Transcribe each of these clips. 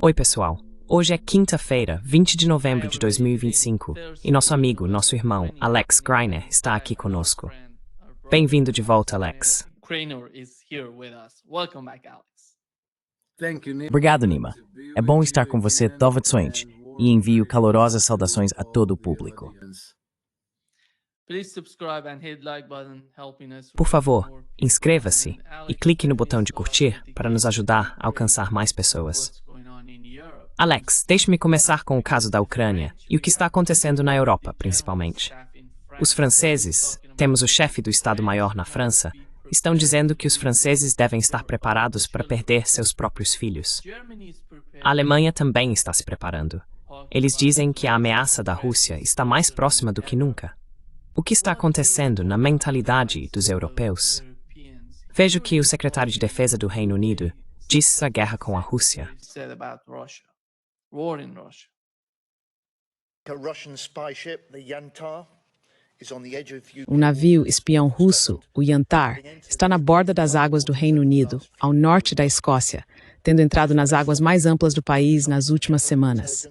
Oi, pessoal. Hoje é quinta-feira, 20 de novembro de 2025, e nosso amigo, nosso irmão, Alex Greiner, está aqui conosco. Bem-vindo de volta, Alex. Obrigado, Nima. É bom estar com você novamente e envio calorosas saudações a todo o público. Por favor, inscreva-se e clique no botão de curtir para nos ajudar a alcançar mais pessoas. Alex, deixe-me começar com o caso da Ucrânia e o que está acontecendo na Europa, principalmente. Os franceses, temos o chefe do Estado-Maior na França, estão dizendo que os franceses devem estar preparados para perder seus próprios filhos. A Alemanha também está se preparando. Eles dizem que a ameaça da Rússia está mais próxima do que nunca. O que está acontecendo na mentalidade dos europeus? Vejo que o secretário de Defesa do Reino Unido disse a guerra com a Rússia. Um navio espião russo, o Yantar, está na borda das águas do Reino Unido, ao norte da Escócia, tendo entrado nas águas mais amplas do país nas últimas semanas.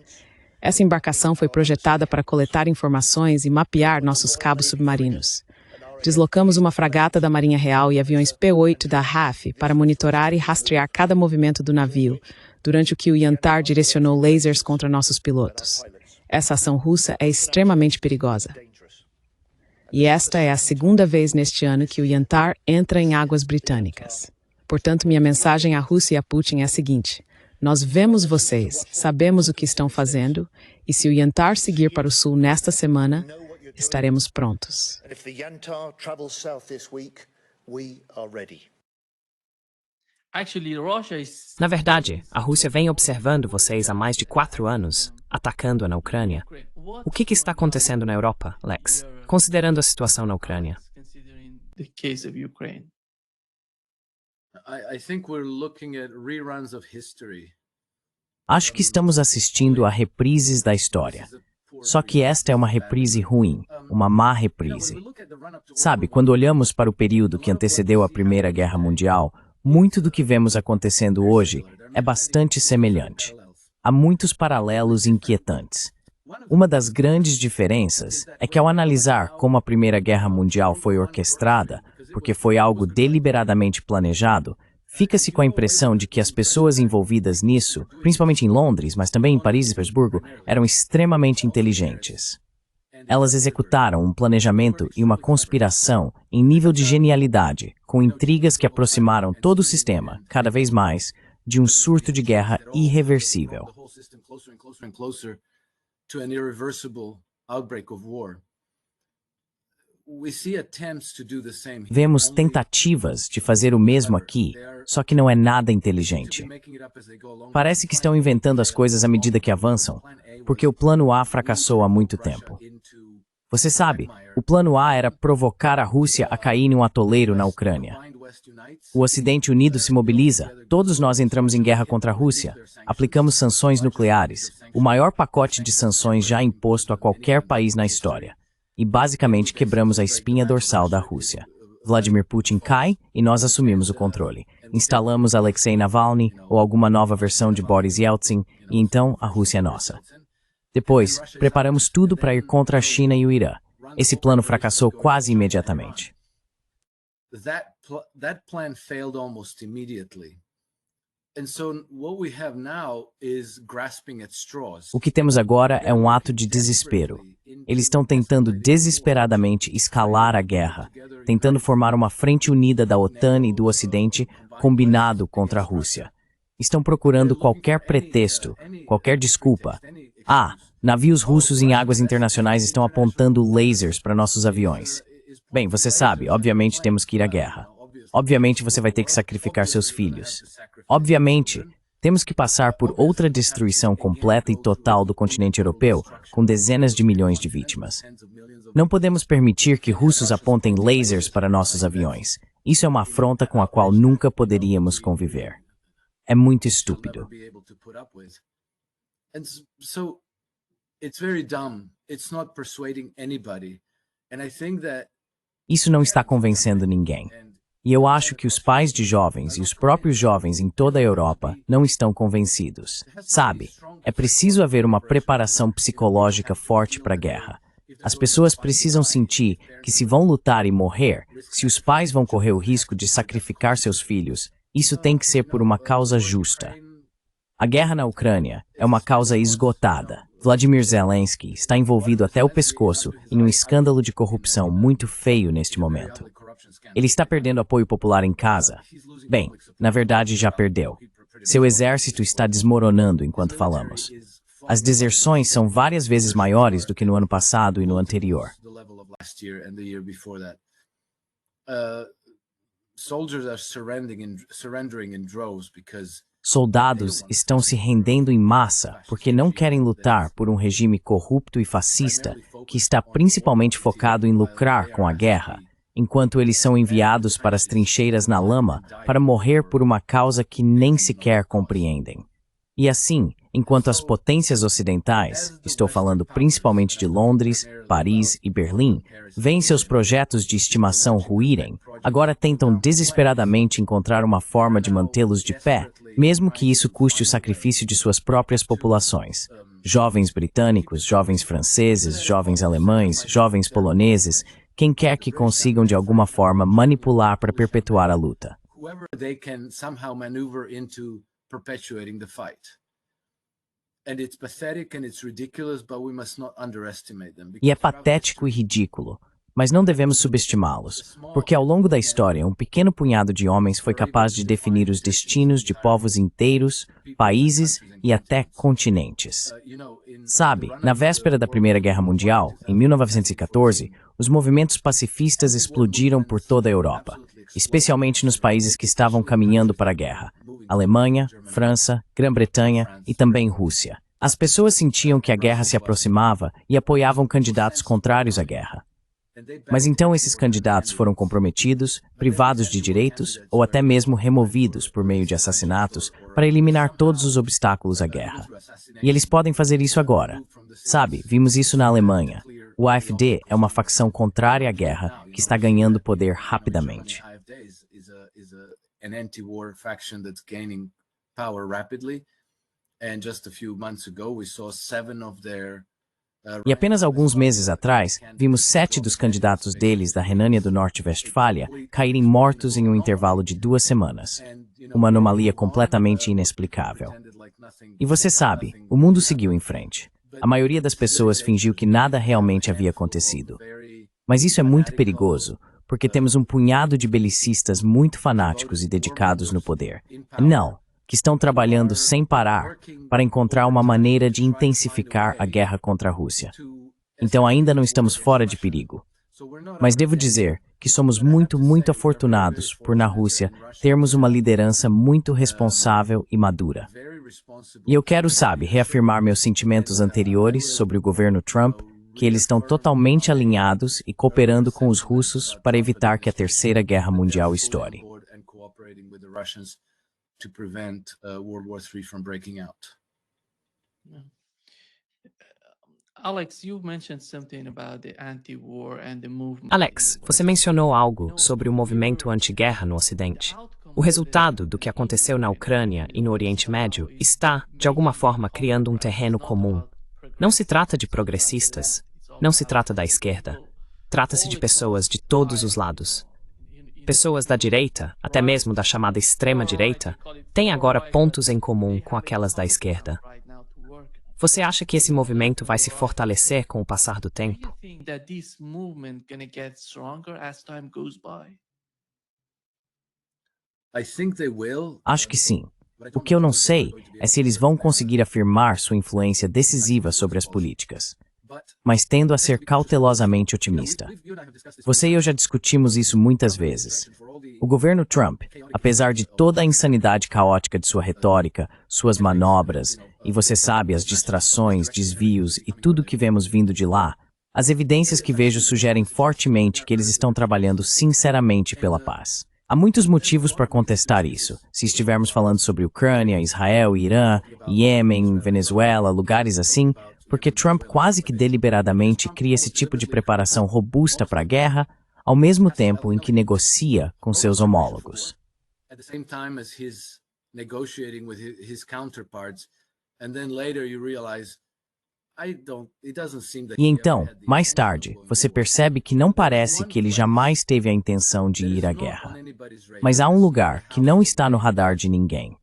Essa embarcação foi projetada para coletar informações e mapear nossos cabos submarinos. Deslocamos uma fragata da Marinha Real e aviões P-8 da RAF para monitorar e rastrear cada movimento do navio, durante o que o Yantar direcionou lasers contra nossos pilotos. Essa ação russa é extremamente perigosa. E esta é a segunda vez neste ano que o Yantar entra em águas britânicas. Portanto, minha mensagem à Rússia e a Putin é a seguinte: nós vemos vocês, sabemos o que estão fazendo, e se o Yantar seguir para o sul nesta semana, estaremos prontos. Na verdade, a Rússia vem observando vocês há mais de 4 anos, atacando-a na Ucrânia. O que está acontecendo na Europa, Lex, considerando a situação na Ucrânia? Acho que estamos assistindo a reprises da história. Só que esta é uma reprise ruim, uma má reprise. Sabe, quando olhamos para o período que antecedeu a Primeira Guerra Mundial, muito do que vemos acontecendo hoje é bastante semelhante. Há muitos paralelos inquietantes. Uma das grandes diferenças é que ao analisar como a Primeira Guerra Mundial foi orquestrada, porque foi algo deliberadamente planejado, fica-se com a impressão de que as pessoas envolvidas nisso, principalmente em Londres, mas também em Paris e Petersburgo, eram extremamente inteligentes. Elas executaram um planejamento e uma conspiração em nível de genialidade, com intrigas que aproximaram todo o sistema, cada vez mais, de um surto de guerra irreversível. Vemos tentativas de fazer o mesmo aqui, só que não é nada inteligente. Parece que estão inventando as coisas à medida que avançam, porque o plano A fracassou há muito tempo. Você sabe, o plano A era provocar a Rússia a cair em um atoleiro na Ucrânia. O Ocidente Unido se mobiliza, todos nós entramos em guerra contra a Rússia, aplicamos sanções nucleares, o maior pacote de sanções já imposto a qualquer país na história. E basicamente quebramos a espinha dorsal da Rússia. Vladimir Putin cai e nós assumimos o controle. Instalamos Alexei Navalny ou alguma nova versão de Boris Yeltsin e então a Rússia é nossa. Depois, preparamos tudo para ir contra a China e o Irã. Esse plano fracassou quase imediatamente. O que temos agora é um ato de desespero. Eles estão tentando desesperadamente escalar a guerra, tentando formar uma frente unida da OTAN e do Ocidente combinado contra a Rússia. Estão procurando qualquer pretexto, qualquer desculpa. Navios russos em águas internacionais estão apontando lasers para nossos aviões. Bem, você sabe, obviamente temos que ir à guerra. Obviamente você vai ter que sacrificar seus filhos. Obviamente, temos que passar por outra destruição completa e total do continente europeu, com dezenas de milhões de vítimas. Não podemos permitir que russos apontem lasers para nossos aviões. Isso é uma afronta com a qual nunca poderíamos conviver. É muito estúpido. Isso não está convencendo ninguém. E eu acho que os pais de jovens e os próprios jovens em toda a Europa não estão convencidos. Sabe, é preciso haver uma preparação psicológica forte para a guerra. As pessoas precisam sentir que se vão lutar e morrer, se os pais vão correr o risco de sacrificar seus filhos, isso tem que ser por uma causa justa. A guerra na Ucrânia é uma causa esgotada. Vladimir Zelensky está envolvido até o pescoço em um escândalo de corrupção muito feio neste momento. Ele está perdendo apoio popular em casa. Bem, na verdade já perdeu. Seu exército está desmoronando enquanto falamos. As deserções são várias vezes maiores do que no ano passado e no anterior. Soldados estão se rendendo em massa porque não querem lutar por um regime corrupto e fascista que está principalmente focado em lucrar com a guerra, enquanto eles são enviados para as trincheiras na lama para morrer por uma causa que nem sequer compreendem. E assim, enquanto as potências ocidentais, estou falando principalmente de Londres, Paris e Berlim, veem seus projetos de estimação ruírem, agora tentam desesperadamente encontrar uma forma de mantê-los de pé, mesmo que isso custe o sacrifício de suas próprias populações. Jovens britânicos, jovens franceses, jovens alemães, jovens poloneses, quem quer que consigam de alguma forma manipular para perpetuar a luta. E é patético e ridículo, mas não devemos subestimá-los, porque ao longo da história, um pequeno punhado de homens foi capaz de definir os destinos de povos inteiros, países e até continentes. Sabe, na véspera da Primeira Guerra Mundial, em 1914, os movimentos pacifistas explodiram por toda a Europa, especialmente nos países que estavam caminhando para a guerra: Alemanha, França, Grã-Bretanha e também Rússia. As pessoas sentiam que a guerra se aproximava e apoiavam candidatos contrários à guerra. Mas então esses candidatos foram comprometidos, privados de direitos ou até mesmo removidos por meio de assassinatos para eliminar todos os obstáculos à guerra. E eles podem fazer isso agora. Sabe, vimos isso na Alemanha. O AfD é uma facção contrária à guerra que está ganhando poder rapidamente. E apenas alguns meses atrás, vimos 7 dos candidatos deles da Renânia do Norte-Westfália caírem mortos em um intervalo de 2 semanas. Uma anomalia completamente inexplicável. E você sabe, o mundo seguiu em frente. A maioria das pessoas fingiu que nada realmente havia acontecido. Mas isso é muito perigoso, porque temos um punhado de belicistas muito fanáticos e dedicados no poder. Não, que estão trabalhando sem parar para encontrar uma maneira de intensificar a guerra contra a Rússia. Então ainda não estamos fora de perigo. Mas devo dizer que somos muito afortunados por na Rússia termos uma liderança muito responsável e madura. E eu quero, sabe, reafirmar meus sentimentos anteriores sobre o governo Trump, que eles estão totalmente alinhados e cooperando com os russos para evitar que a Terceira Guerra Mundial estoure. To prevent World War III from breaking out. Alex, você mencionou algo sobre o movimento anti-guerra no Ocidente. O resultado do que aconteceu na Ucrânia e no Oriente Médio está, de alguma forma, criando um terreno comum. Não se trata de progressistas, não se trata da esquerda. Trata-se de pessoas de todos os lados. Pessoas da direita, até mesmo da chamada extrema-direita, têm agora pontos em comum com aquelas da esquerda. Você acha que esse movimento vai se fortalecer com o passar do tempo? Acho que sim. O que eu não sei é se eles vão conseguir afirmar sua influência decisiva sobre as políticas. Mas tendo a ser cautelosamente otimista. Você e eu já discutimos isso muitas vezes. O governo Trump, apesar de toda a insanidade caótica de sua retórica, suas manobras, e você sabe, as distrações, desvios e tudo que vemos vindo de lá, as evidências que vejo sugerem fortemente que eles estão trabalhando sinceramente pela paz. Há muitos motivos para contestar isso, se estivermos falando sobre Ucrânia, Israel, Irã, Iêmen, Venezuela, lugares assim, porque Trump quase que deliberadamente cria esse tipo de preparação robusta para a guerra, ao mesmo tempo em que negocia com seus homólogos. At the same time as he's negotiating with his counterparts, and then later you realize it doesn't seem that E então, mais tarde, você percebe que não parece que ele jamais teve a intenção de ir à guerra. Mas há um lugar que não está no radar de ninguém,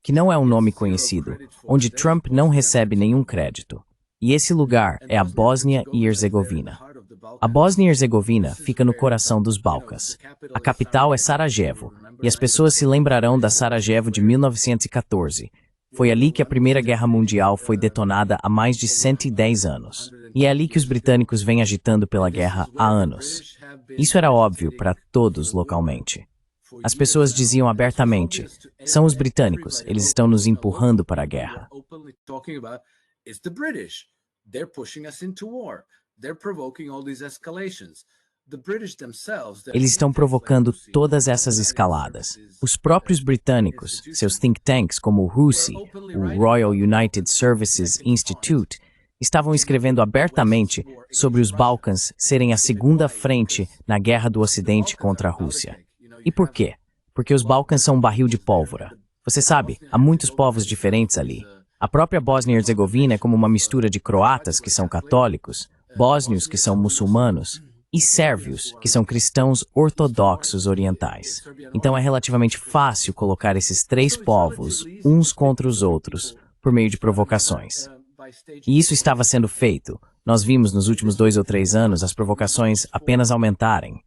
que não é um nome conhecido, onde Trump não recebe nenhum crédito. E esse lugar é a Bósnia e Herzegovina. A Bósnia e Herzegovina fica no coração dos Balcãs. A capital é Sarajevo, e as pessoas se lembrarão da Sarajevo de 1914. Foi ali que a Primeira Guerra Mundial foi detonada há mais de 110 anos. E é ali que os britânicos vêm agitando pela guerra há anos. Isso era óbvio para todos localmente. As pessoas diziam abertamente, são os britânicos, eles estão nos empurrando para a guerra. Eles estão provocando todas essas escaladas. Os próprios britânicos, seus think tanks como o RUSI, o Royal United Services Institute, estavam escrevendo abertamente sobre os Balcãs serem a segunda frente na guerra do Ocidente contra a Rússia. E por quê? Porque os Balcãs são um barril de pólvora. Você sabe, há muitos povos diferentes ali. A própria Bósnia e Herzegovina é como uma mistura de croatas, que são católicos, bósnios, que são muçulmanos, e sérvios, que são cristãos ortodoxos orientais. Então é relativamente fácil colocar esses três povos uns contra os outros por meio de provocações. E isso estava sendo feito. Nós vimos nos últimos 2 ou 3 anos as provocações apenas aumentarem.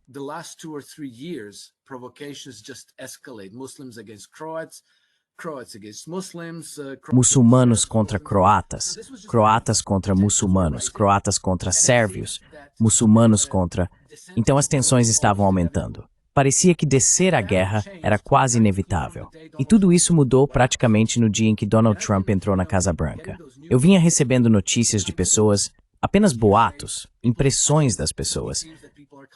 Muçulmanos contra croatas, croatas contra muçulmanos, croatas contra sérvios, muçulmanos contra... Então as tensões estavam aumentando. Parecia que descer a guerra era quase inevitável. E tudo isso mudou praticamente no dia em que Donald Trump entrou na Casa Branca. Eu vinha recebendo notícias de pessoas, apenas boatos, impressões das pessoas.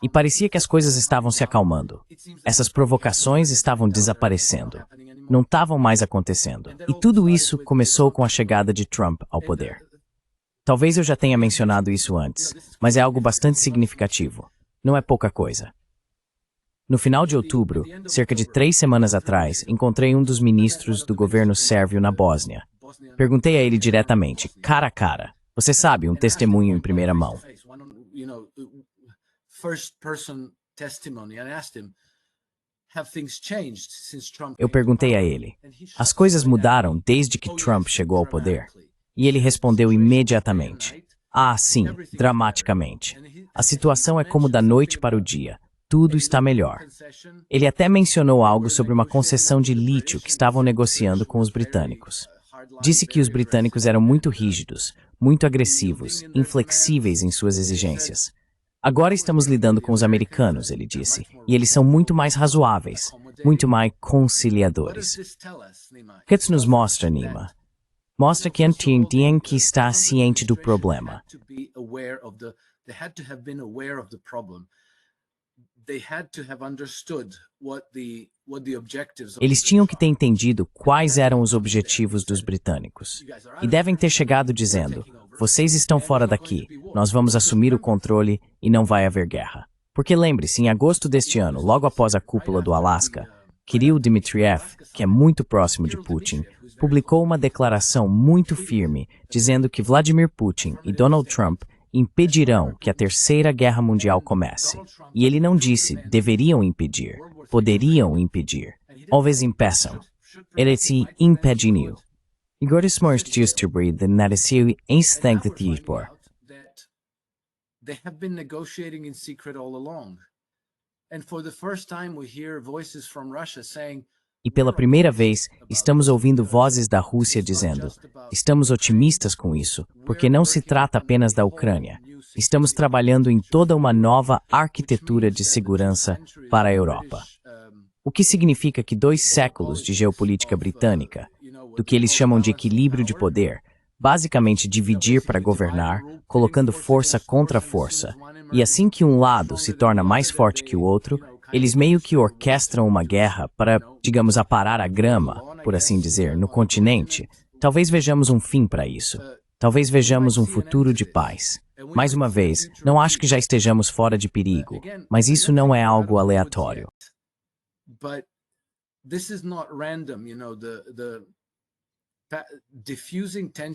E parecia que as coisas estavam se acalmando. Essas provocações estavam desaparecendo. Não estavam mais acontecendo. E tudo isso começou com a chegada de Trump ao poder. Talvez eu já tenha mencionado isso antes, mas é algo bastante significativo. Não é pouca coisa. No final de outubro, cerca de 3 semanas atrás, encontrei um dos ministros do governo sérvio na Bósnia. Perguntei a ele diretamente, cara a cara. Você sabe, um testemunho em primeira mão. Eu perguntei a ele, as coisas mudaram desde que Trump chegou ao poder? E ele respondeu imediatamente, ah, sim, dramaticamente. A situação é como da noite para o dia. Tudo está melhor. Ele até mencionou algo sobre uma concessão de lítio que estavam negociando com os britânicos. Disse que os britânicos eram muito rígidos, muito agressivos, inflexíveis em suas exigências. Agora estamos lidando com os americanos, ele disse, e eles são muito mais razoáveis, muito mais conciliadores. O que isso nos mostra, Nima? Mostra que entendem que está ciente do problema. Eles tinham que ter entendido quais eram os objetivos dos britânicos. E devem ter chegado dizendo, vocês estão fora daqui, nós vamos assumir o controle e não vai haver guerra. Porque lembre-se, em agosto deste ano, logo após a cúpula do Alasca, Kirill Dmitriev, que é muito próximo de Putin, publicou uma declaração muito firme dizendo que Vladimir Putin e Donald Trump impedirão que a Terceira Guerra Mundial comece. E ele não disse deveriam impedir, poderiam impedir. Talvez impeçam. Ele se impediu. Igor Smorstjusterbryd narratiu instante de Tisbor. They have been negotiating in secret all along. And for the first time we hear voices from Russia saying E pela primeira vez, estamos ouvindo vozes da Rússia dizendo, estamos otimistas com isso, porque não se trata apenas da Ucrânia. Estamos trabalhando em toda uma nova arquitetura de segurança para a Europa. O que significa que 2 séculos de geopolítica britânica, do que eles chamam de equilíbrio de poder, basicamente dividir para governar, colocando força contra força, e assim que um lado se torna mais forte que o outro, eles meio que orquestram uma guerra para, digamos, aparar a grama, por assim dizer, no continente. Talvez vejamos um fim para isso. Talvez vejamos um futuro de paz. Mais uma vez, não acho que já estejamos fora de perigo, mas isso não é algo aleatório.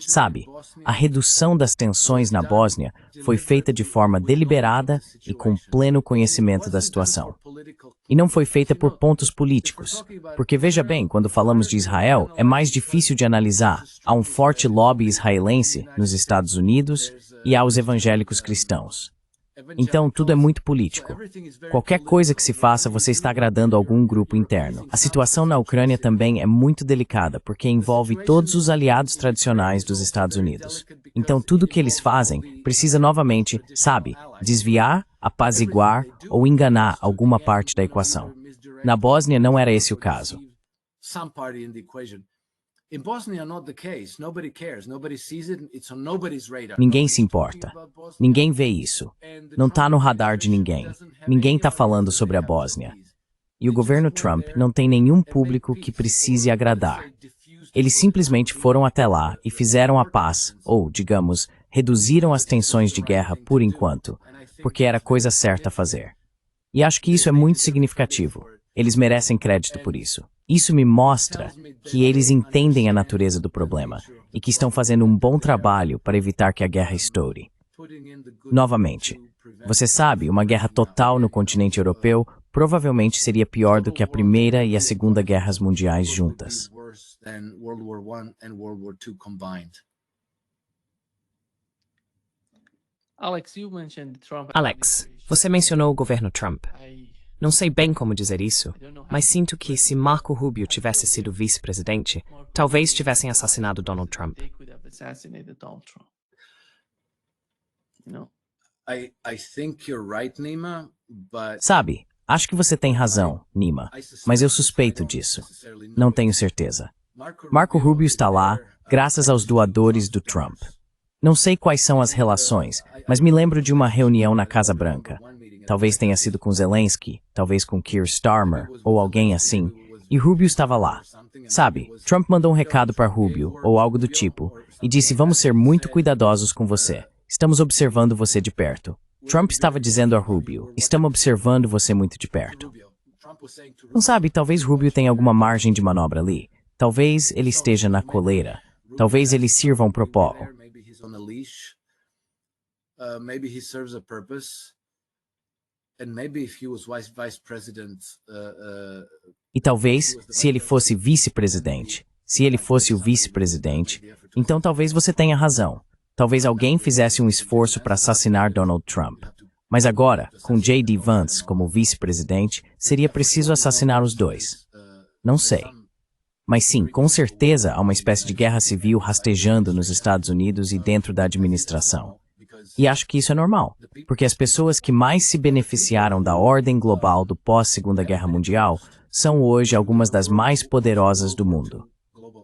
Sabe, a redução das tensões na Bósnia foi feita de forma deliberada e com pleno conhecimento da situação. E não foi feita por pontos políticos, porque veja bem, quando falamos de Israel, é mais difícil de analisar. Há um forte lobby israelense nos Estados Unidos e há os evangélicos cristãos. Então, tudo é muito político. Qualquer coisa que se faça, você está agradando algum grupo interno. A situação na Ucrânia também é muito delicada, porque envolve todos os aliados tradicionais dos Estados Unidos. Então, tudo que eles fazem precisa novamente, sabe, desviar, apaziguar ou enganar alguma parte da equação. Na Bósnia não era esse o caso. Ninguém se importa. Ninguém vê isso. Não está no radar de ninguém. Ninguém está falando sobre a Bósnia. E o governo Trump não tem nenhum público que precise agradar. Eles simplesmente foram até lá e fizeram a paz, ou, digamos, reduziram as tensões de guerra por enquanto, porque era a coisa certa a fazer. E acho que isso é muito significativo. Eles merecem crédito por isso. Isso me mostra que eles entendem a natureza do problema e que estão fazendo um bom trabalho para evitar que a guerra estoure. Novamente, você sabe, uma guerra total no continente europeu provavelmente seria pior do que a Primeira e a Segunda Guerras Mundiais juntas. Alex, você mencionou o governo Trump. Não sei bem como dizer isso, mas sinto que se Marco Rubio tivesse sido vice-presidente, talvez tivessem assassinado Donald Trump. Sabe, acho que você tem razão, Nima, mas eu suspeito disso. Não tenho certeza. Marco Rubio está lá, graças aos doadores do Trump. Não sei quais são as relações, mas me lembro de uma reunião na Casa Branca. Talvez tenha sido com Zelensky, talvez com Keir Starmer, ou alguém assim, e Rubio estava lá. Sabe, Trump mandou um recado para Rubio, ou algo do tipo, e disse: vamos ser muito cuidadosos com você. Estamos observando você de perto. Trump estava dizendo a Rubio: estamos observando você muito de perto. Não sabe, talvez Rubio tenha alguma margem de manobra ali. Talvez ele esteja na coleira. Talvez ele sirva um propósito. E talvez, se ele fosse vice-presidente, se ele fosse o vice-presidente, então talvez você tenha razão. Talvez alguém fizesse um esforço para assassinar Donald Trump. Mas agora, com J.D. Vance como vice-presidente, seria preciso assassinar os dois. Não sei. Mas sim, com certeza há uma espécie de guerra civil rastejando nos Estados Unidos e dentro da administração. E acho que isso é normal, porque as pessoas que mais se beneficiaram da ordem global do pós-Segunda Guerra Mundial são hoje algumas das mais poderosas do mundo.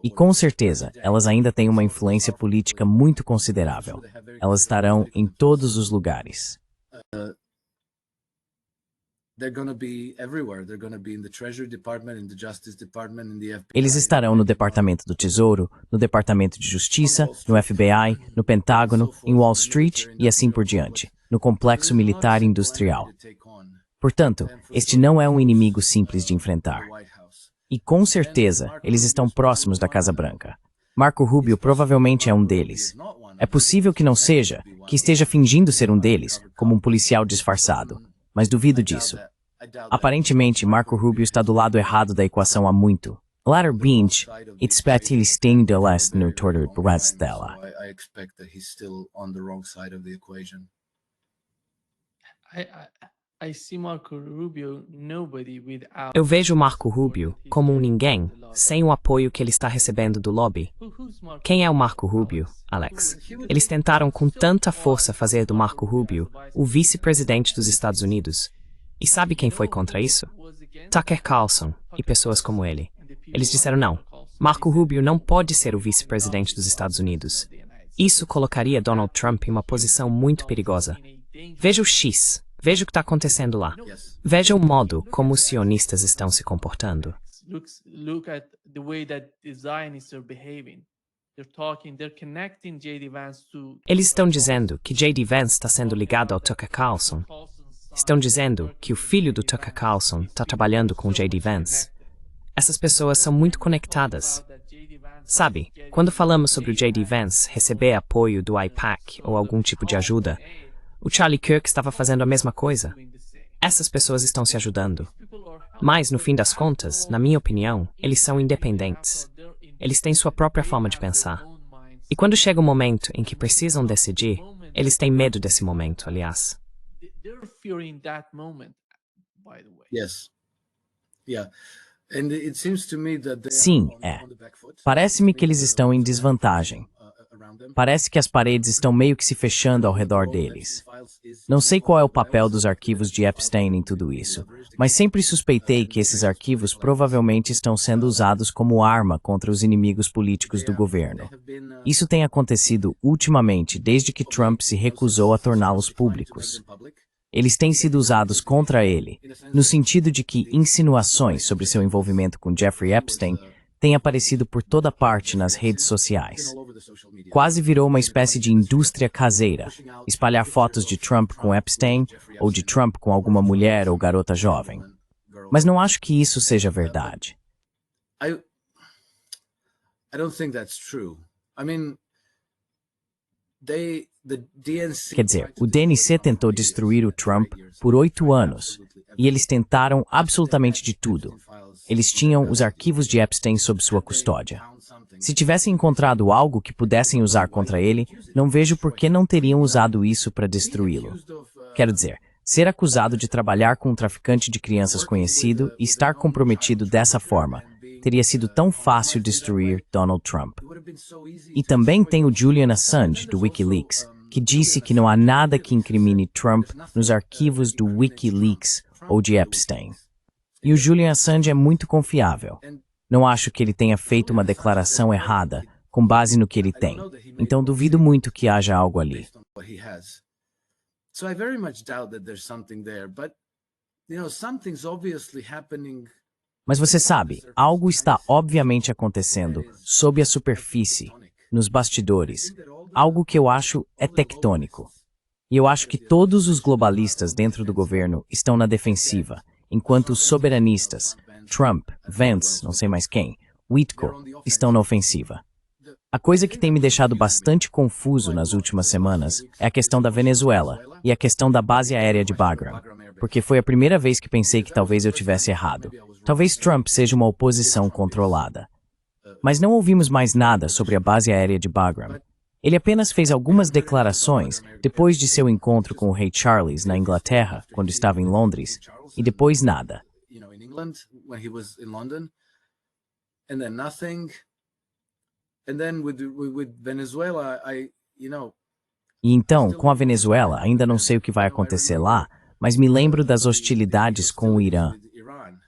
E com certeza, elas ainda têm uma influência política muito considerável. Elas estarão em todos os lugares. Eles estarão no Departamento do Tesouro, no Departamento de Justiça, no FBI, no Pentágono, em Wall Street e assim por diante, no complexo militar e industrial. Portanto, este não é um inimigo simples de enfrentar. E com certeza, eles estão próximos da Casa Branca. Marco Rubio provavelmente é um deles. É possível que não seja, que esteja fingindo ser um deles, como um policial disfarçado. Mas duvido disso. Aparentemente, Marco Rubio está do lado errado da equação há muito. Later Bench, expect ele estende leste no torto dela. Eu vejo Marco Rubio como um ninguém, sem o apoio que ele está recebendo do lobby. Quem é o Marco Rubio, Alex? Eles tentaram com tanta força fazer do Marco Rubio o vice-presidente dos Estados Unidos. E sabe quem foi contra isso? Tucker Carlson e pessoas como ele. Eles disseram não, Marco Rubio não pode ser o vice-presidente dos Estados Unidos. Isso colocaria Donald Trump em uma posição muito perigosa. Veja o X. Veja o que está acontecendo lá. Veja o modo como os sionistas estão se comportando. Eles estão dizendo que J.D. Vance está sendo ligado ao Tucker Carlson. Estão dizendo que o filho do Tucker Carlson está trabalhando com J.D. Vance. Essas pessoas são muito conectadas. Sabe, quando falamos sobre o J.D. Vance receber apoio do AIPAC ou algum tipo de ajuda, o Charlie Kirk estava fazendo a mesma coisa. Essas pessoas estão se ajudando. Mas, no fim das contas, na minha opinião, eles são independentes. Eles têm sua própria forma de pensar. E quando chega o momento em que precisam decidir, eles têm medo desse momento, aliás. Yes. Yeah. And it seems to me that Sim, Parece-me que eles estão em desvantagem. Parece que as paredes estão meio que se fechando ao redor deles. Não sei qual é o papel dos arquivos de Epstein em tudo isso, mas sempre suspeitei que esses arquivos provavelmente estão sendo usados como arma contra os inimigos políticos do governo. Isso tem acontecido ultimamente desde que Trump se recusou a torná-los públicos. Eles têm sido usados contra ele, no sentido de que insinuações sobre seu envolvimento com Jeffrey Epstein têm aparecido por toda parte nas redes sociais. Quase virou uma espécie de indústria caseira, espalhar fotos de Trump com Epstein ou de Trump com alguma mulher ou garota jovem. Mas não acho que isso seja verdade. I don't think that's true. I mean, Quer dizer, o DNC tentou destruir o Trump por 8 anos, e eles tentaram absolutamente de tudo. Eles tinham os arquivos de Epstein sob sua custódia. Se tivessem encontrado algo que pudessem usar contra ele, não vejo por que não teriam usado isso para destruí-lo. Quero dizer, ser acusado de trabalhar com um traficante de crianças conhecido e estar comprometido dessa forma teria sido tão fácil destruir Donald Trump. E também tem o Julian Assange, do Wikileaks, que disse que não há nada que incrimine Trump nos arquivos do Wikileaks ou de Epstein. E o Julian Assange é muito confiável. Não acho que ele tenha feito uma declaração errada com base no que ele tem. Então duvido muito que haja algo ali. So I very much doubt that there's something there, but something's obviously happening. Mas você sabe, algo está obviamente acontecendo sob a superfície, nos bastidores. Algo que eu acho é tectônico. E eu acho que todos os globalistas dentro do governo estão na defensiva, enquanto os soberanistas, Trump, Vance, não sei mais quem, Whitco, estão na ofensiva. A coisa que tem me deixado bastante confuso nas últimas semanas é a questão da Venezuela e a questão da base aérea de Bagram, porque foi a primeira vez que pensei que talvez eu tivesse errado. Talvez Trump seja uma oposição controlada. Mas não ouvimos mais nada sobre a base aérea de Bagram. Ele apenas fez algumas declarações depois de seu encontro com o rei Charles na Inglaterra, quando estava em Londres, e depois nada. E então, com a Venezuela, ainda não sei o que vai acontecer lá, mas me lembro das hostilidades com o Irã.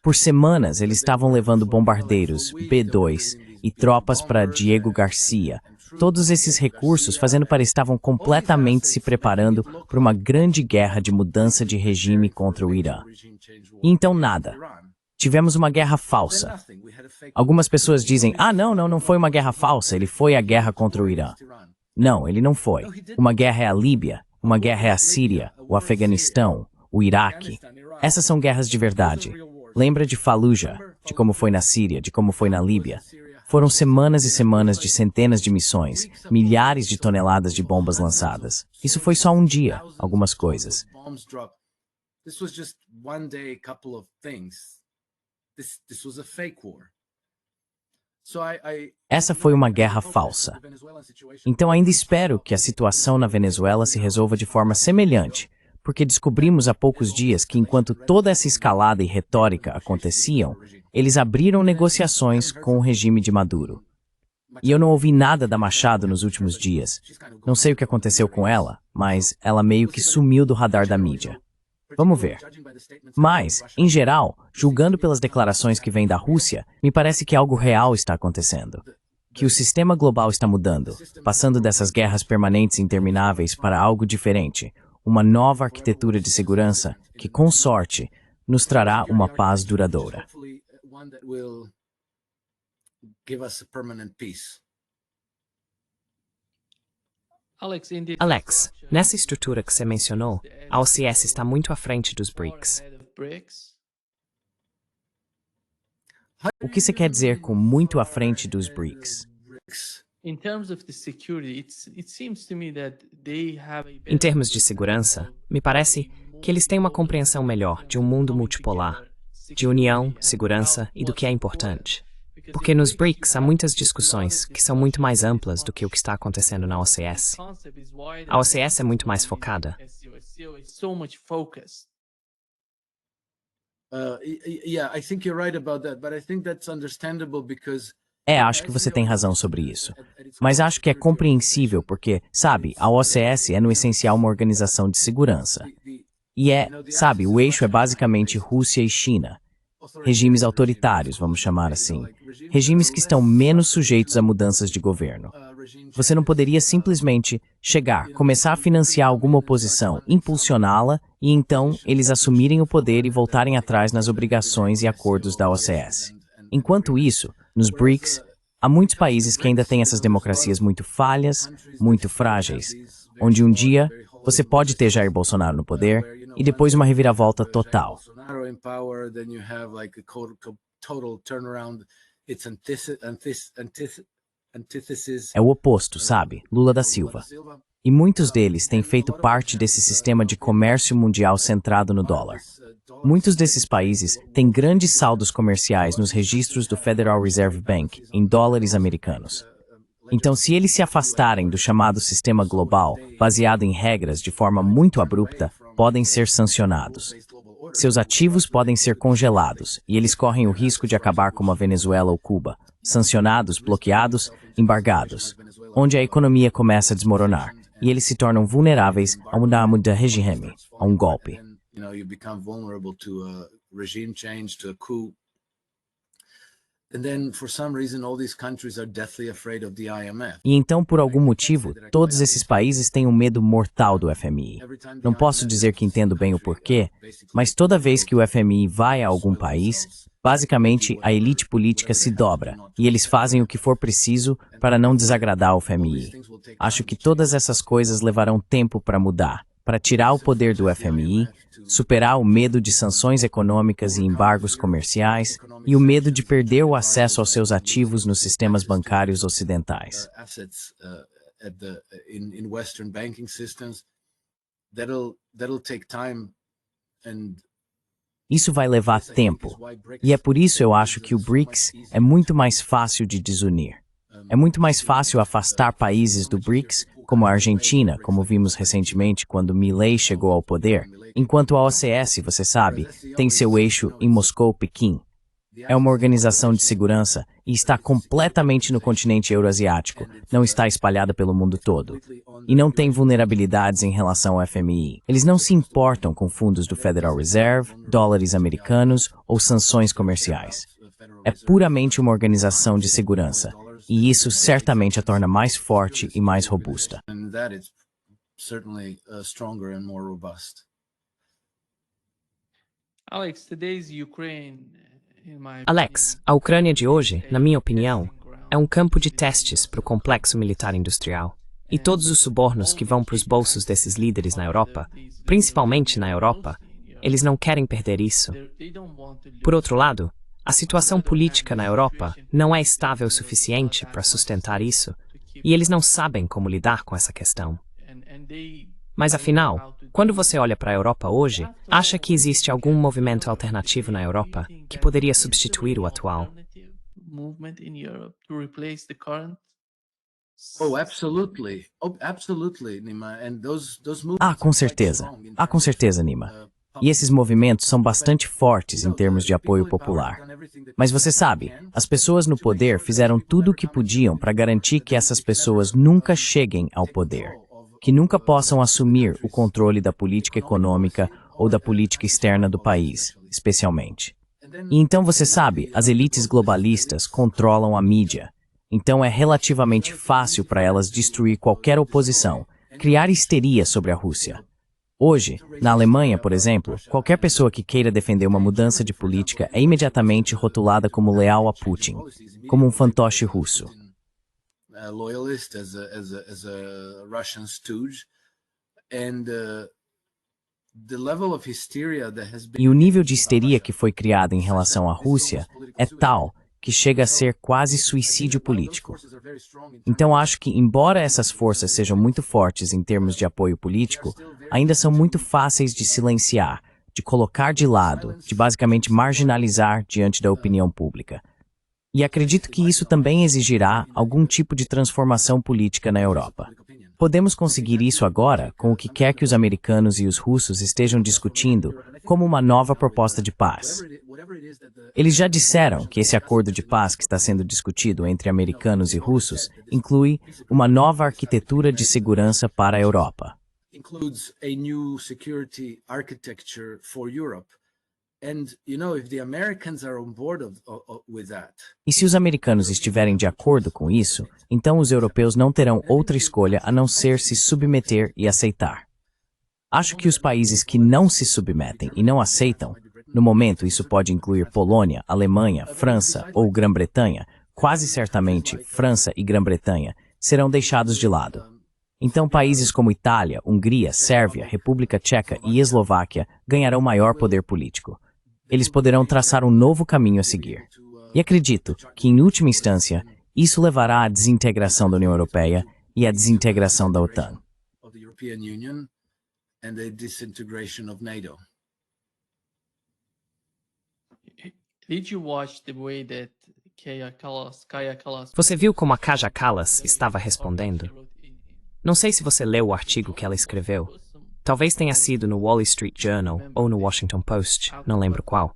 Por semanas, eles estavam levando bombardeiros, B-2, e tropas para Diego Garcia. Todos esses recursos fazendo para estavam completamente se preparando para uma grande guerra de mudança de regime contra o Irã. E então nada. Tivemos uma guerra falsa. Algumas pessoas dizem, não foi uma guerra falsa, ele foi a guerra contra o Irã. Não, ele não foi. Uma guerra é a Líbia, uma guerra é a Síria, o Afeganistão, o Iraque. Essas são guerras de verdade. Lembra de Fallujah, de como foi na Síria, de como foi na Líbia. Foram semanas e semanas de centenas de missões, milhares de toneladas de bombas lançadas. Isso foi só um dia, algumas coisas. Essa foi uma guerra falsa. Então ainda espero que a situação na Venezuela se resolva de forma semelhante, porque descobrimos há poucos dias que enquanto toda essa escalada e retórica aconteciam, eles abriram negociações com o regime de Maduro. E eu não ouvi nada da Machado nos últimos dias. Não sei o que aconteceu com ela, mas ela meio que sumiu do radar da mídia. Vamos ver. Mas, em geral, julgando pelas declarações que vêm da Rússia, me parece que algo real está acontecendo. Que o sistema global está mudando, passando dessas guerras permanentes e intermináveis para algo diferente. Uma nova arquitetura de segurança que, com sorte, nos trará uma paz duradoura. Alex, nessa estrutura que você mencionou, a OCS está muito à frente dos BRICS. O que você quer dizer com muito à frente dos BRICS? Em termos de segurança, me parece que eles têm uma compreensão melhor de um mundo multipolar, de união, segurança e do que é importante. Porque nos BRICS há muitas discussões que são muito mais amplas do que o que está acontecendo na OCS. A OCS é muito mais focada. Yeah, I think you're right about that, but I think that's understandable because Acho que você tem razão sobre isso. Mas acho que é compreensível porque, sabe, a OCS é no essencial uma organização de segurança. E sabe, o eixo é basicamente Rússia e China. Regimes autoritários, vamos chamar assim. Regimes que estão menos sujeitos a mudanças de governo. Você não poderia simplesmente chegar, começar a financiar alguma oposição, impulsioná-la e então eles assumirem o poder e voltarem atrás nas obrigações e acordos da OCS. Enquanto isso, nos BRICS, há muitos países que ainda têm essas democracias muito falhas, muito frágeis, onde um dia você pode ter Jair Bolsonaro no poder e depois uma reviravolta total. É o oposto, sabe? Lula da Silva. E muitos deles têm feito parte desse sistema de comércio mundial centrado no dólar. Muitos desses países têm grandes saldos comerciais nos registros do Federal Reserve Bank em dólares americanos. Então, se eles se afastarem do chamado sistema global, baseado em regras de forma muito abrupta, podem ser sancionados. Seus ativos podem ser congelados e eles correm o risco de acabar como a Venezuela ou Cuba, sancionados, bloqueados, embargados, onde a economia começa a desmoronar e eles se tornam vulneráveis a uma mudança de regime, a um golpe. E então, por algum motivo, todos esses países têm um medo mortal do FMI. Não posso dizer que entendo bem o porquê, mas toda vez que o FMI vai a algum país, basicamente a elite política se dobra e eles fazem o que for preciso para não desagradar o FMI. Acho que todas essas coisas levarão tempo para mudar, para tirar o poder do FMI, superar o medo de sanções econômicas e embargos comerciais e o medo de perder o acesso aos seus ativos nos sistemas bancários ocidentais. Isso vai levar tempo, e é por isso eu acho que o BRICS é muito mais fácil de desunir. É muito mais fácil afastar países do BRICS, como a Argentina, como vimos recentemente quando Milei chegou ao poder, enquanto a OCS, você sabe, tem seu eixo em Moscou-Pequim. É uma organização de segurança e está completamente no continente euroasiático, não está espalhada pelo mundo todo. E não tem vulnerabilidades em relação ao FMI. Eles não se importam com fundos do Federal Reserve, dólares americanos ou sanções comerciais. É puramente uma organização de segurança, e isso certamente a torna mais forte e mais robusta. Alex, a Ucrânia de hoje, na minha opinião, é um campo de testes para o complexo militar industrial. E todos os subornos que vão para os bolsos desses líderes na Europa, principalmente na Europa, eles não querem perder isso. Por outro lado, a situação política na Europa não é estável o suficiente para sustentar isso, e eles não sabem como lidar com essa questão. Mas afinal, quando você olha para a Europa hoje, acha que existe algum movimento alternativo na Europa que poderia substituir o atual? Com certeza, Nima. E esses movimentos são bastante fortes em termos de apoio popular. Mas você sabe, as pessoas no poder fizeram tudo o que podiam para garantir que essas pessoas nunca cheguem ao poder, que nunca possam assumir o controle da política econômica ou da política externa do país, especialmente. E então você sabe, as elites globalistas controlam a mídia. Então é relativamente fácil para elas destruir qualquer oposição, criar histeria sobre a Rússia. Hoje, na Alemanha, por exemplo, qualquer pessoa que queira defender uma mudança de política é imediatamente rotulada como leal a Putin, como um fantoche russo. loyalist, as a Russian stooge, and the level of hysteria that has been. E o nível de histeria que foi criado em relação à Rússia é tal que chega a ser quase suicídio político. Então acho que, embora essas forças sejam muito fortes em termos de apoio político, ainda são muito fáceis de silenciar, de colocar de lado, de basicamente marginalizar diante da opinião pública. E acredito que isso também exigirá algum tipo de transformação política na Europa. Podemos conseguir isso agora com o que quer que os americanos e os russos estejam discutindo como uma nova proposta de paz. Eles já disseram que esse acordo de paz que está sendo discutido entre americanos e russos inclui uma nova arquitetura de segurança para a Europa. Includes a new security architecture for Europe. And, you know, if the Americans are on board with that. E se os americanos estiverem de acordo com isso, então os europeus não terão outra escolha a não ser se submeter e aceitar. Acho que os países que não se submetem e não aceitam, no momento isso pode incluir Polônia, Alemanha, França ou Grã-Bretanha, quase certamente França e Grã-Bretanha, serão deixados de lado. Então países como Itália, Hungria, Sérvia, República Tcheca e Eslováquia ganharão maior poder político. Eles poderão traçar um novo caminho a seguir. E acredito que, em última instância, isso levará à desintegração da União Europeia e à desintegração da OTAN. Você viu como a Kaja Kallas estava respondendo? Não sei se você leu o artigo que ela escreveu. Talvez tenha sido no Wall Street Journal ou no Washington Post, não lembro qual.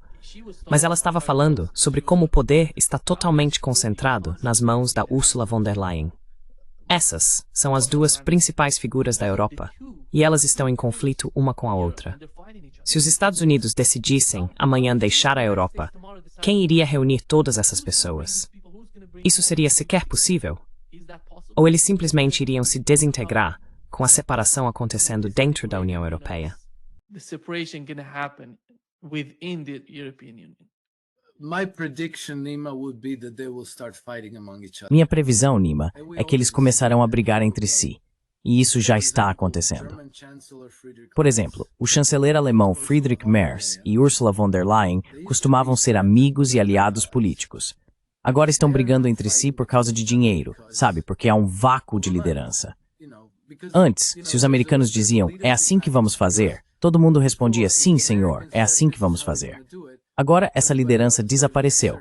Mas ela estava falando sobre como o poder está totalmente concentrado nas mãos da Ursula von der Leyen. Essas são as duas principais figuras da Europa, e elas estão em conflito uma com a outra. Se os Estados Unidos decidissem amanhã deixar a Europa, quem iria reunir todas essas pessoas? Isso seria sequer possível? Ou eles simplesmente iriam se desintegrar com a separação acontecendo dentro da União Europeia? Minha previsão, Nima, é que eles começarão a brigar entre si. E isso já está acontecendo. Por exemplo, o chanceler alemão Friedrich Merz e Ursula von der Leyen costumavam ser amigos e aliados políticos. Agora estão brigando entre si por causa de dinheiro, sabe? Porque há um vácuo de liderança. Antes, se os americanos diziam, é assim que vamos fazer, todo mundo respondia, sim, senhor, é assim que vamos fazer. Agora, essa liderança desapareceu.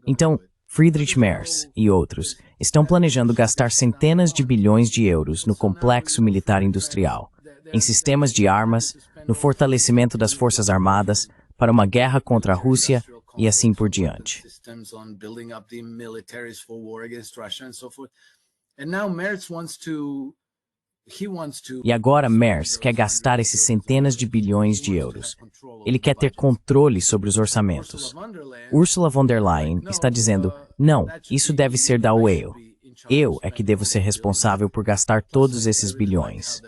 Então, Friedrich Merz e outros estão planejando gastar centenas de bilhões de euros no complexo militar industrial, em sistemas de armas, no fortalecimento das forças armadas, para uma guerra contra a Rússia e assim por diante. E agora Merz quer gastar esses centenas de bilhões de euros. Ele quer ter controle sobre os orçamentos. Ursula von der Leyen está dizendo, não, isso deve ser da UE. Eu é que devo ser responsável por gastar todos esses bilhões.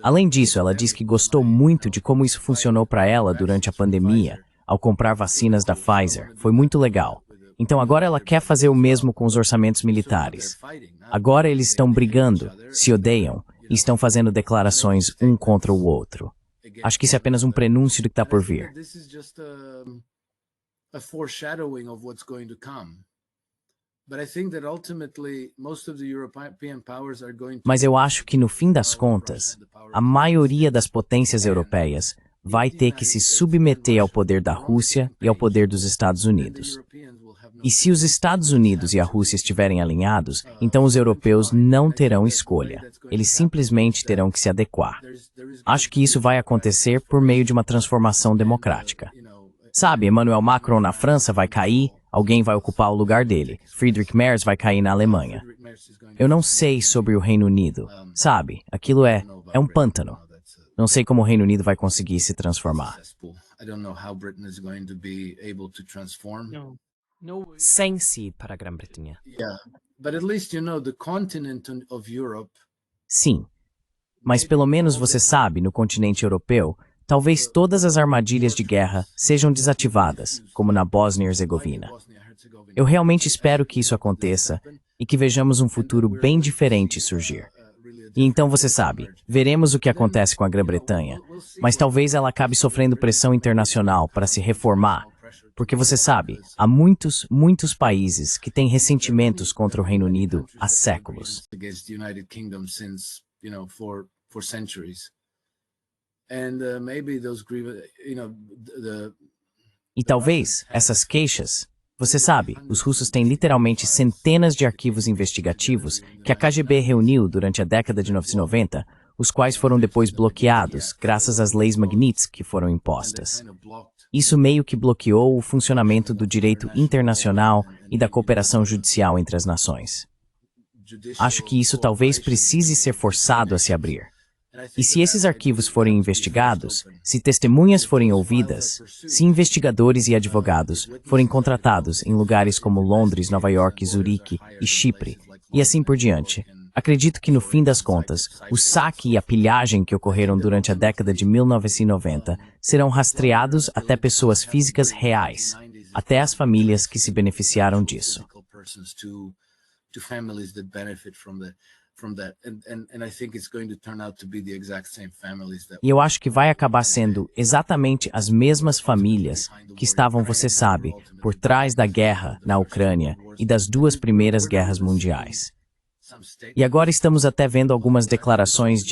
Além disso, ela diz que gostou muito de como isso funcionou para ela durante a pandemia, ao comprar vacinas da Pfizer. Foi muito legal. Então agora ela quer fazer o mesmo com os orçamentos militares. Agora eles estão brigando, se odeiam, e estão fazendo declarações um contra o outro. Acho que isso é apenas um prenúncio do que está por vir. Mas eu acho que, no fim das contas, a maioria das potências europeias vai ter que se submeter ao poder da Rússia e ao poder dos Estados Unidos. E se os Estados Unidos e a Rússia estiverem alinhados, então os europeus não terão escolha. Eles simplesmente terão que se adequar. Acho que isso vai acontecer por meio de uma transformação democrática. Sabe, Emmanuel Macron na França vai cair, alguém vai ocupar o lugar dele. Friedrich Merz vai cair na Alemanha. Eu não sei sobre o Reino Unido. Sabe, aquilo é um pântano. Não sei como o Reino Unido vai conseguir se transformar. Sem se ir para a Grã-Bretanha. Sim, mas pelo menos você sabe, no continente europeu, talvez todas as armadilhas de guerra sejam desativadas, como na Bósnia e Herzegovina. Eu realmente espero que isso aconteça, e que vejamos um futuro bem diferente surgir. E então você sabe, veremos o que acontece com a Grã-Bretanha, mas talvez ela acabe sofrendo pressão internacional para se reformar, porque você sabe, há muitos países que têm ressentimentos contra o Reino Unido há séculos. E talvez essas queixas, você sabe, os russos têm literalmente centenas de arquivos investigativos que a KGB reuniu durante a década de 1990, os quais foram depois bloqueados graças às leis Magnitsky que foram impostas. Isso meio que bloqueou o funcionamento do direito internacional e da cooperação judicial entre as nações. Acho que isso talvez precise ser forçado a se abrir. E se esses arquivos forem investigados, se testemunhas forem ouvidas, se investigadores e advogados forem contratados em lugares como Londres, Nova York, Zurique e Chipre, e assim por diante, acredito que no fim das contas, o saque e a pilhagem que ocorreram durante a década de 1990 serão rastreados até pessoas físicas reais, até as famílias que se beneficiaram disso. E eu acho que vai acabar sendo exatamente as mesmas famílias que estavam, você sabe, por trás da guerra na Ucrânia e das duas primeiras guerras mundiais. E agora estamos até vendo algumas declarações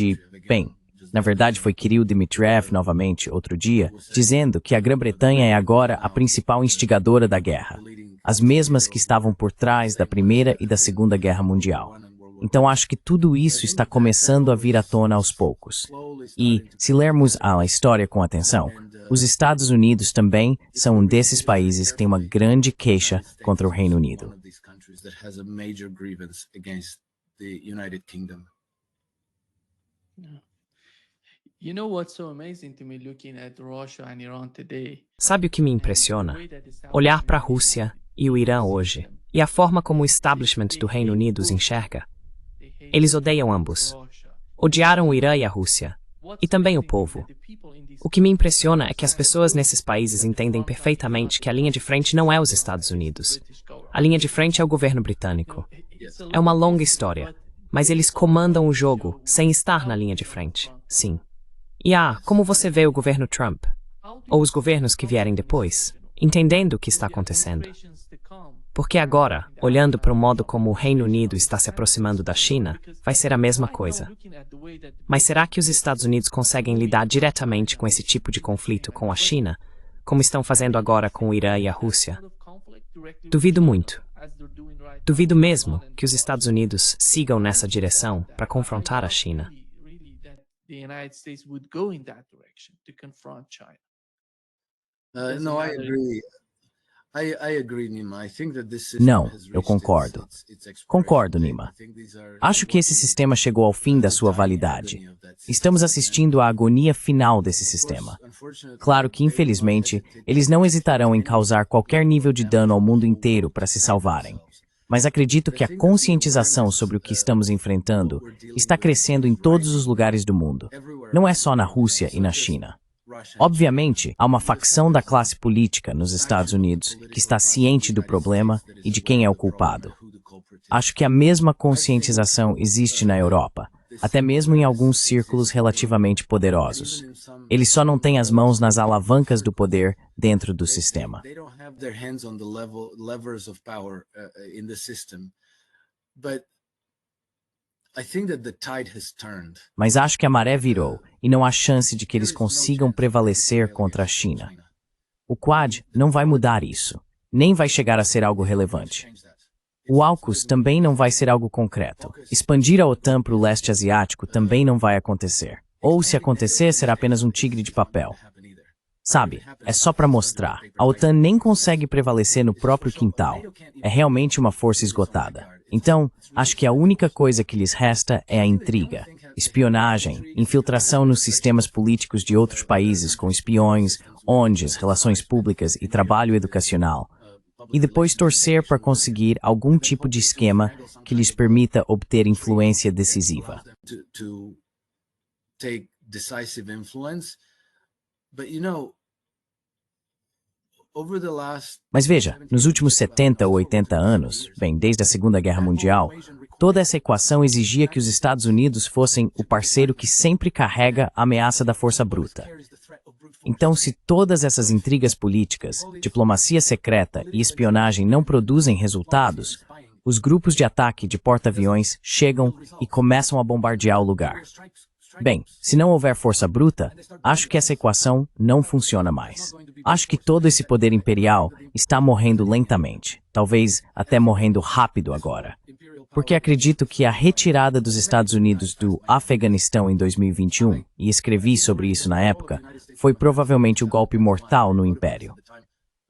bem, na verdade foi Kirill Dmitriev novamente outro dia, dizendo que a Grã-Bretanha é agora a principal instigadora da guerra, as mesmas que estavam por trás da Primeira e da Segunda Guerra Mundial. Então acho que tudo isso está começando a vir à tona aos poucos. E, se lermos a história com atenção, os Estados Unidos também são um desses países que tem uma grande queixa contra o Reino Unido. Sabe o que me impressiona? Olhar para a Rússia e o Irã hoje, e a forma como o establishment do Reino Unido os enxerga. Eles odeiam ambos. Odiaram o Irã e a Rússia, e também o povo. O que me impressiona é que as pessoas nesses países entendem perfeitamente que a linha de frente não é os Estados Unidos. A linha de frente é o governo britânico. É uma longa história, mas eles comandam o jogo sem estar na linha de frente, sim. E como você vê o governo Trump? Ou os governos que vierem depois, entendendo o que está acontecendo? Porque agora, olhando para o modo como o Reino Unido está se aproximando da China, vai ser a mesma coisa. Mas será que os Estados Unidos conseguem lidar diretamente com esse tipo de conflito com a China, como estão fazendo agora com o Irã e a Rússia? Duvido muito. Duvido mesmo que os Estados Unidos sigam nessa direção para confrontar a China. Não, eu concordo. Concordo, Nima. Acho que esse sistema chegou ao fim da sua validade. Estamos assistindo à agonia final desse sistema. Claro que, infelizmente, eles não hesitarão em causar qualquer nível de dano ao mundo inteiro para se salvarem. Mas acredito que a conscientização sobre o que estamos enfrentando está crescendo em todos os lugares do mundo. Não é só na Rússia e na China. Obviamente, há uma facção da classe política nos Estados Unidos que está ciente do problema e de quem é o culpado. Acho que a mesma conscientização existe na Europa, até mesmo em alguns círculos relativamente poderosos. Eles só não têm as mãos nas alavancas do poder dentro do sistema. Mas acho que a maré virou e não há chance de que eles consigam prevalecer contra a China. O Quad não vai mudar isso, nem vai chegar a ser algo relevante. O AUKUS também não vai ser algo concreto. Expandir a OTAN para o leste asiático também não vai acontecer. Ou, se acontecer, será apenas um tigre de papel. Sabe, é só para mostrar. A OTAN nem consegue prevalecer no próprio quintal. É realmente uma força esgotada. Então, acho que a única coisa que lhes resta é a intriga, espionagem, infiltração nos sistemas políticos de outros países com espiões, ONGs, relações públicas e trabalho educacional. E depois torcer para conseguir algum tipo de esquema que lhes permita obter influência decisiva. Mas veja, nos últimos 70 ou 80 anos, bem, desde a Segunda Guerra Mundial, toda essa equação exigia que os Estados Unidos fossem o parceiro que sempre carrega a ameaça da força bruta. Então, se todas essas intrigas políticas, diplomacia secreta e espionagem não produzem resultados, os grupos de ataque de porta-aviões chegam e começam a bombardear o lugar. Bem, se não houver força bruta, acho que essa equação não funciona mais. Acho que todo esse poder imperial está morrendo lentamente, talvez até morrendo rápido agora. Porque acredito que a retirada dos Estados Unidos do Afeganistão em 2021, e escrevi sobre isso na época, foi provavelmente o golpe mortal no Império.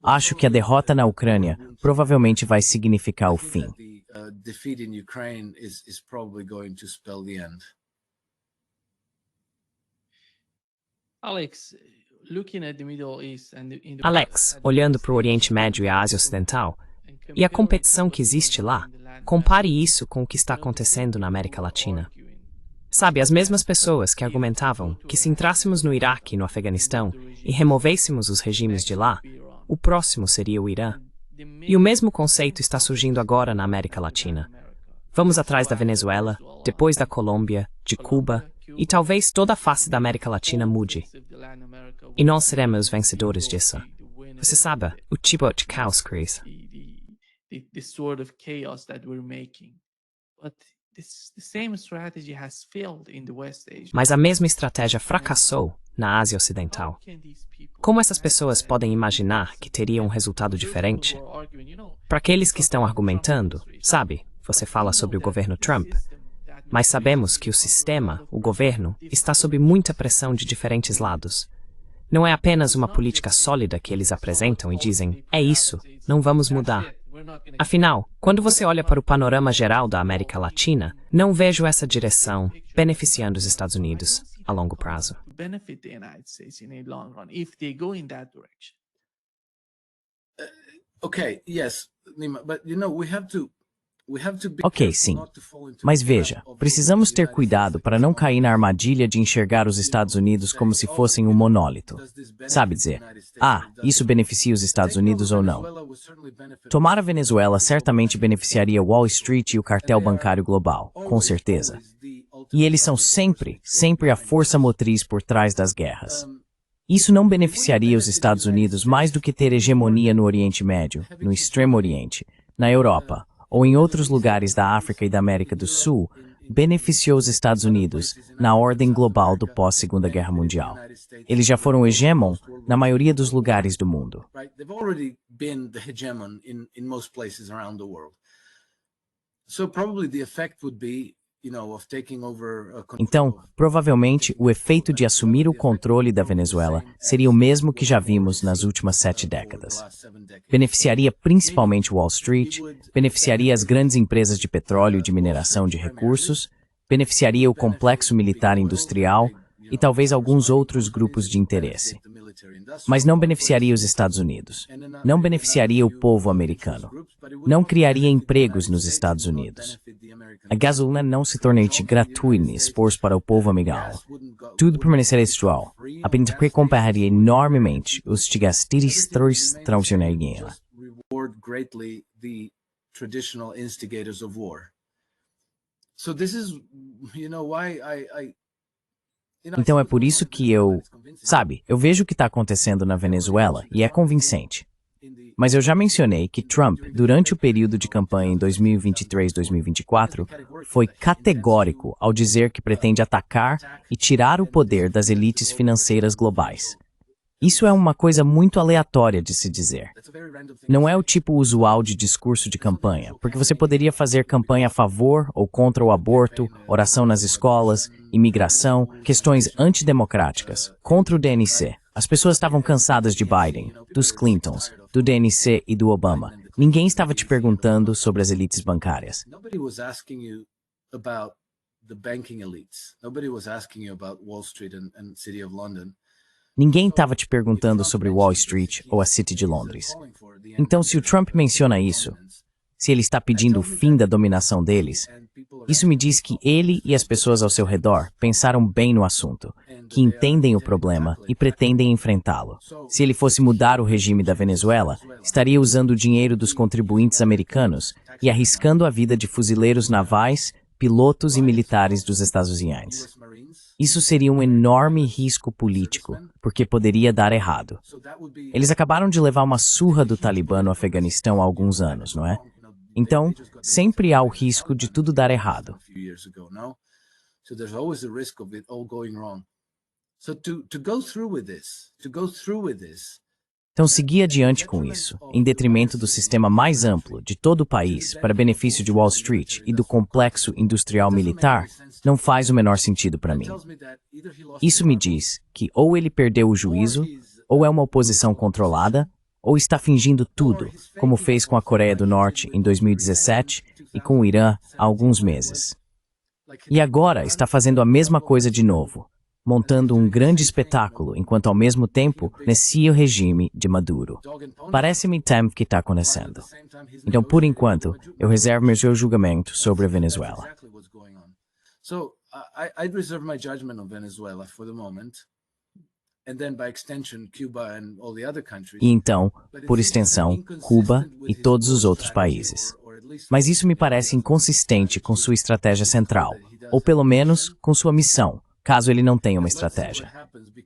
Acho que a derrota na Ucrânia provavelmente vai significar o fim. Alex, olhando para o Oriente Médio e a Ásia Ocidental, e a competição que existe lá, compare isso com o que está acontecendo na América Latina. Sabe, as mesmas pessoas que argumentavam que se entrássemos no Iraque e no Afeganistão e removêssemos os regimes de lá, o próximo seria o Irã. E o mesmo conceito está surgindo agora na América Latina. Vamos atrás da Venezuela, depois da Colômbia, de Cuba, e talvez toda a face da América Latina mude. E nós seremos vencedores disso. Você sabe, o tipo de caos crise. Mas a mesma estratégia fracassou na Ásia Ocidental. Como essas pessoas podem imaginar que teria um resultado diferente? Para aqueles que estão argumentando, sabe, você fala sobre o governo Trump, mas sabemos que o sistema, o governo, está sob muita pressão de diferentes lados. Não é apenas uma política sólida que eles apresentam e dizem, é isso, não vamos mudar. Afinal, quando você olha para o panorama geral da América Latina, não vejo essa direção beneficiando os Estados Unidos a longo prazo. Ok, sim. Mas veja, precisamos ter cuidado para não cair na armadilha de enxergar os Estados Unidos como se fossem um monólito. Sabe dizer, isso beneficia os Estados Unidos ou não? Tomar a Venezuela certamente beneficiaria Wall Street e o cartel bancário global, com certeza. E eles são sempre a força motriz por trás das guerras. Isso não beneficiaria os Estados Unidos mais do que ter hegemonia no Oriente Médio, no Extremo Oriente, na Europa, ou em outros lugares da África e da América do Sul, beneficiou os Estados Unidos na ordem global do pós-Segunda Guerra Mundial. Eles já foram hegemon na maioria dos lugares do mundo. Então, provavelmente, o efeito de assumir o controle da Venezuela seria o mesmo que já vimos nas últimas 7 décadas. Beneficiaria principalmente Wall Street, beneficiaria as grandes empresas de petróleo e de mineração de recursos, beneficiaria o complexo militar industrial e talvez alguns outros grupos de interesse. Mas não beneficiaria os Estados Unidos. Não beneficiaria o povo americano. Não criaria empregos nos Estados Unidos. A gasolina não se tornaria gratuita expor para o povo americano. Tudo permaneceria igual. Apenas compraria enormemente os gastos tradicionais. Então é por isso que eu vejo o que está acontecendo na Venezuela e é convincente. Mas eu já mencionei que Trump, durante o período de campanha em 2023-2024, foi categórico ao dizer que pretende atacar e tirar o poder das elites financeiras globais. Isso é uma coisa muito aleatória de se dizer. Não é o tipo usual de discurso de campanha, porque você poderia fazer campanha a favor ou contra o aborto, oração nas escolas, imigração, questões antidemocráticas, contra o DNC. As pessoas estavam cansadas de Biden, dos Clintons, do DNC e do Obama. Ninguém estava te perguntando sobre as elites bancárias. Ninguém estava te perguntando sobre Wall Street ou a City de Londres. Então, se o Trump menciona isso, se ele está pedindo o fim da dominação deles, isso me diz que ele e as pessoas ao seu redor pensaram bem no assunto que entendem o problema e pretendem enfrentá-lo. Se ele fosse mudar o regime da Venezuela, estaria usando o dinheiro dos contribuintes americanos e arriscando a vida de fuzileiros navais, pilotos e militares dos Estados Unidos. Isso seria um enorme risco político, porque poderia dar errado. Eles acabaram de levar uma surra do Talibã no Afeganistão há alguns anos, não é? Então, sempre há o risco de tudo dar errado. Então, seguir adiante com isso, em detrimento do sistema mais amplo de todo o país, para benefício de Wall Street e do complexo industrial militar, não faz o menor sentido para mim. Isso me diz que ou ele perdeu o juízo, ou é uma oposição controlada, ou está fingindo tudo, como fez com a Coreia do Norte em 2017 e com o Irã há alguns meses. E agora está fazendo a mesma coisa de novo, montando um grande espetáculo enquanto ao mesmo tempo necia o regime de Maduro. Parece-me tempo que está acontecendo. Então, por enquanto, eu reservo meu julgamento sobre a Venezuela. I'd reserve my judgment on Venezuela for the moment. And then, by extension, Cuba and all the other countries. E então, por extensão, Cuba e todos os outros países. Mas isso me parece inconsistente com sua estratégia central, ou pelo menos com sua missão, caso ele não tenha uma estratégia.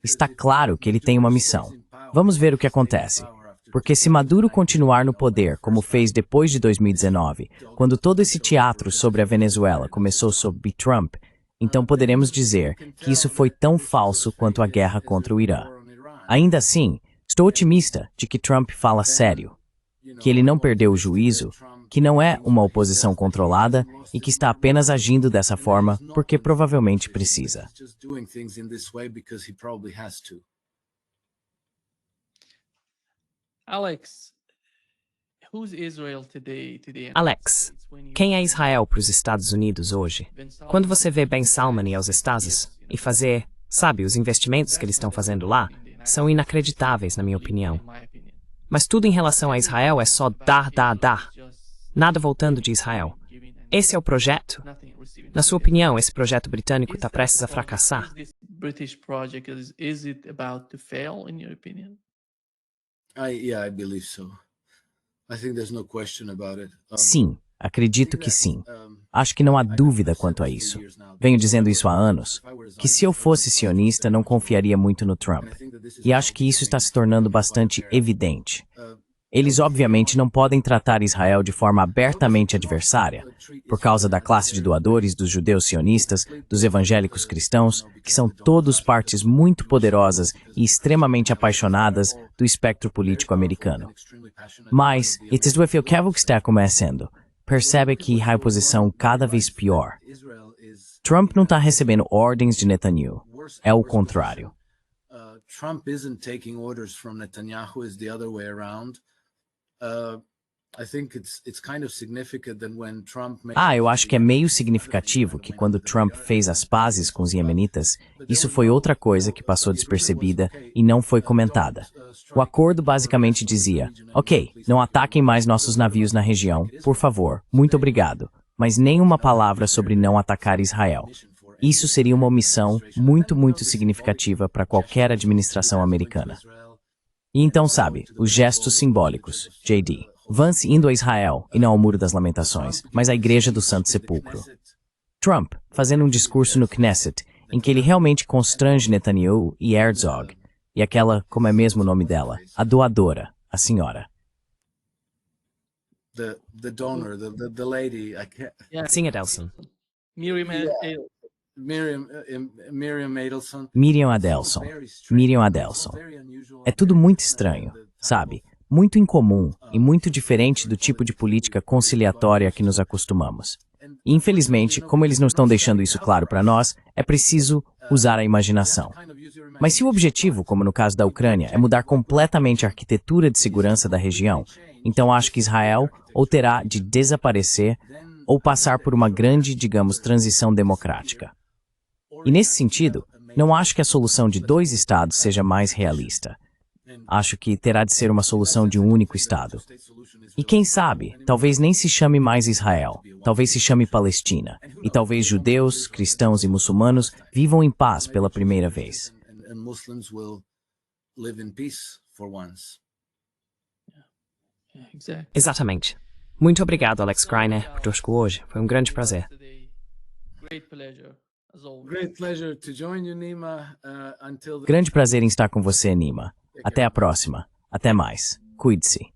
Está claro que ele tem uma missão. Vamos ver o que acontece. Porque se Maduro continuar no poder, como fez depois de 2019, quando todo esse teatro sobre a Venezuela começou sob Trump, então poderemos dizer que isso foi tão falso quanto a guerra contra o Irã. Ainda assim, estou otimista de que Trump fala sério, que ele não perdeu o juízo, que não é uma oposição controlada e que está apenas agindo dessa forma porque provavelmente precisa. Alex, quem é Israel para os Estados Unidos hoje? Quando você vê Ben Salman ir aos Estados e fazer, sabe, os investimentos que eles estão fazendo lá, são inacreditáveis, na minha opinião. Mas tudo em relação a Israel é só dar. Nada voltando de Israel. Esse é o projeto? Na sua opinião, esse projeto britânico está prestes a fracassar? I believe so. I think there's no question about it. Sim, acredito que sim. Acho que não há dúvida quanto a isso. Venho dizendo isso há anos, que se eu fosse sionista não confiaria muito no Trump. E acho que isso está se tornando bastante evidente. Eles obviamente não podem tratar Israel de forma abertamente adversária, por causa da classe de doadores dos judeus sionistas, dos evangélicos cristãos, que são todos partes muito poderosas e extremamente apaixonadas do espectro político americano. Mas, isso é o que está acontecendo. Percebe que a oposição cada vez pior. Trump não está recebendo ordens de Netanyahu. É o contrário. Trump isn't taking orders from Netanyahu, it's the other way around. Eu acho que é meio significativo que quando Trump fez as pazes com os iemenitas, isso foi outra coisa que passou despercebida e não foi comentada. O acordo basicamente dizia, ok, não ataquem mais nossos navios na região, por favor, muito obrigado, mas nenhuma palavra sobre não atacar Israel. Isso seria uma omissão muito significativa para qualquer administração americana. E então, sabe, os gestos simbólicos, J.D. Vance indo a Israel, e não ao Muro das Lamentações, mas à Igreja do Santo Sepulcro. Trump, fazendo um discurso no Knesset, em que ele realmente constrange Netanyahu e Herzog, e aquela, como é mesmo o nome dela, a doadora, a senhora. The donor, the lady, I can't... Sim, Adelson. Miriam Adelson. É tudo muito estranho, sabe? Muito incomum e muito diferente do tipo de política conciliatória que nos acostumamos. E, infelizmente, como eles não estão deixando isso claro para nós, é preciso usar a imaginação. Mas se o objetivo, como no caso da Ucrânia, é mudar completamente a arquitetura de segurança da região, então acho que Israel ou terá de desaparecer ou passar por uma grande, digamos, transição democrática. E nesse sentido, não acho que a solução de 2 estados seja mais realista. Acho que terá de ser uma solução de um único estado. E quem sabe, talvez nem se chame mais Israel, talvez se chame Palestina, e talvez judeus, cristãos e muçulmanos vivam em paz pela primeira vez. Exatamente. Muito obrigado, Alex Greiner, por conosco hoje. Foi um grande prazer. Grande prazer em estar com você, Nima. Até a próxima. Até mais. Cuide-se.